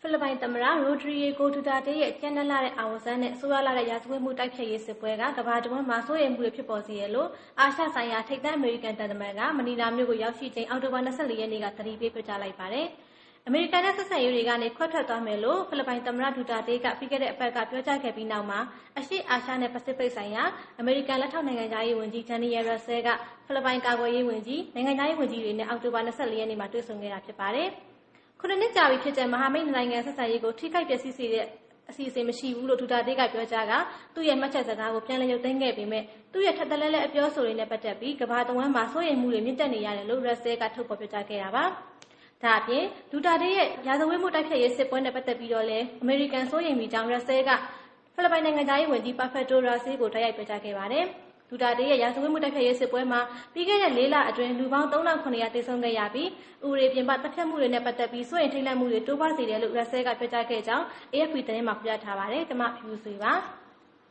ဖိလစ်ပိုင်သမ္မတရိုဒရီဂိုဒူတာတေးရဲ့ကြမ်းတမ်းလာတဲ့အာဝဇန်းနဲ့ဆိုးရွားလာတဲ့ရာဇဝတ်မှုတိုက်ဖျက်ရေးစစ်ပွဲကကမ္ဘာတဝန်းမှာစိုးရိမ်မှုတွေဖြစ်ပေါ်စေရလို့အာရှဆိုင်ရာထိပ်တန်းအမေရိကန်တန်တမန်ကမနီလာမြို့ကိုရောက်ရှိချိန်အောက်တိုဘာ24ရက်နေ့ကသတိပေးပြောကြားလိုက်ပါတယ်။အမေရိကန်နဲ့ဆက်ဆံရေးတွေကနေခွဲထွက်သွားမယ်လို့ဖိလစ်ပိုင်သမ္မတဒူတာတေးကပြီးခဲ့တဲ့အပတ်ကပြောကြားခဲ့ပြီးနောက်မှာအရှေ့အာရှနဲ့ပစိဖိတ်ဆိုင်ရာအမေရိကန်လက်ထောက်နိုင်ငံသားရေးဝန်ကြီးဒန်နီယယ်ရက်ဆဲကဖိလစ်ပိုင်ကာကွယ်ရေးဝန်ကြီးနိုင်ငံသားရေးဝန်ကြီးတွေနဲ့အောက်တိုဘာ24ရက်နေ့မှာတွေ့ဆုံခဲ့တာဖြစ်ပါတယ်။ခုနှစ်ကြာပြီဖြစ်တဲ့မဟာမိတ်နိုင်ငံဆက်ဆံရေးကိုထိခိုက်ပျက်စီးစေတဲ့အစီအစဉ်မရှိဘူးလို့ဒူတာတေးကပြောကြားကသူ့ရဲ့မှတ်ချက်စကားကိုပြန်လည်ရုပ်သိမ်းခဲ့ပေမဲ့သူ့ရဲ့ထပ်တလဲလဲအပြောဆိုတွေနဲ့ပတ်သက်ပြီးကမ္ဘာတဝန်းမှာစိုးရိမ်မှုတွေမြင့်တက်နေရတယ်လို့ရက်ဆဲကထုတ်ဖော်ပြောကြားခဲ့တာပါ။ဒါအပြင်ဒူတာတေးရဲ့ရာဇဝတ်မှုတိုက်ဖျက်ရေးစစ်ပွဲနဲ့ပတ်သက်ပြီးတော့လည်းအမေရိကန်စိုးရိမ်ပြီးကြောင်းရက်ဆဲကဖိလစ်ပိုင်နိုင်ငံသားရေးဝန်ကြီးပါဖက်တိုရာဆေးကိုတိုက်ရိုက်ပြောကြားခဲ့ပါတယ်။ဒူတာတေးရဲ့ရာဇဝတ်မှုတိုက်ဖျက်ရေးစစ်ပွဲမှာပြီးခဲ့တဲ့၄လအတွင်းလူပေါင်း3900သေဆုံးခဲ့ရပြီးဥပဒေပြင်ပတပ်ဖြတ်မှုတွေနဲ့ပတ်သက်ပြီးစိုးရိမ်ထိတ်လန့်မှုတွေတိုးပွားစေတယ်လို့ရက်ဆဲကပြောကြားခဲ့ကြောင်း AFP သတင်းမှာဖော်ပြထားပါတယ်။ကျွန်မဖြူဆွေပါ။